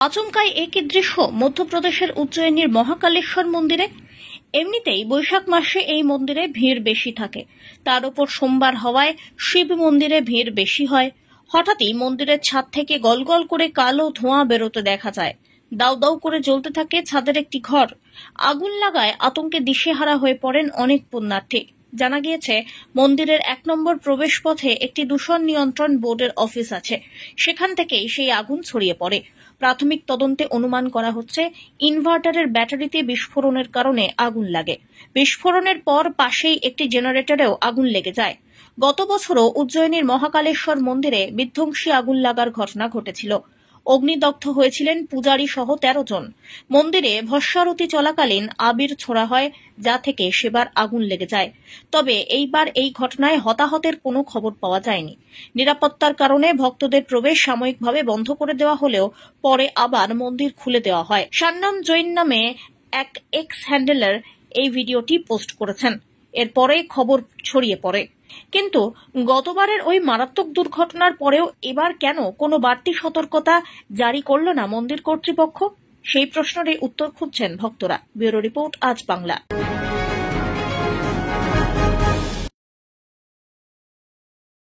আচমকাই একই দৃশ্য মধ্যপ্রদেশের উজ্জয়িনীর মহাকালেশ্বর মন্দিরে। এমনিতেই বৈশাখ মাসে এই মন্দিরে ভিড় বেশি থাকে, তার উপর সোমবার হওয়ায় শিব মন্দিরে ভিড় বেশি হয়। হঠাৎই মন্দিরের ছাদ থেকে গলগল করে কালো ধোঁয়া বেরোতে দেখা যায়। দাউ দাউ করে জ্বলতে থাকে ছাদের একটি ঘর। আগুন লাগায় আতঙ্কে দিশেহারা হয়ে পড়েন অনেক পুণ্যার্থী। জানা গিয়েছে, মন্দিরের 1 নম্বর প্রবেশ পথে একটি দূষণ নিয়ন্ত্রণ বোর্ডের অফিস আছে, সেখান থেকেই সেই আগুন ছড়িয়ে পড়ে। প্রাথমিক তদন্তে অনুমান করা হচ্ছে, ইনভার্টারের ব্যাটারিতে বিস্ফোরণের কারণে আগুন লাগে। বিস্ফোরণের পর পাশেই একটি জেনারেটরেও আগুন লেগে যায়। গত বছরও উজ্জয়িনীর মহাকালেশ্বর মন্দিরে বিধ্বংসী আগুন লাগার ঘটনা ঘটেছিল। অগ্নিদগ্ধ হয়েছিলেন পূজারী সহ 13 জন। মন্দিরে ভস্মারতি চলাকালীন আবির ছোড়া হয়, যা থেকে সেবার আগুন লেগে যায়। তবে এইবার এই ঘটনায় হতাহতের কোনো খবর পাওয়া যায়নি। নিরাপত্তার কারণে ভক্তদের প্রবেশ সাময়িকভাবে বন্ধ করে দেওয়া হলেও পরে আবার মন্দির খুলে দেওয়া হয়। সান্নাম জৈন নামে এক এক্স হ্যান্ডেলার এই ভিডিওটি পোস্ট করেছেন। এরপরে খবর ছড়িয়ে পড়ে। কিন্তু গতবারের ওই মারাত্মক দুর্ঘটনার পরেও এবার কেন কোনো বাড়তি সতর্কতা জারি করল না মন্দির কর্তৃপক্ষ? সেই প্রশ্নেরই উত্তর খুঁজছেন ভক্তরা। ব্যুরো রিপোর্ট, আজ বাংলা।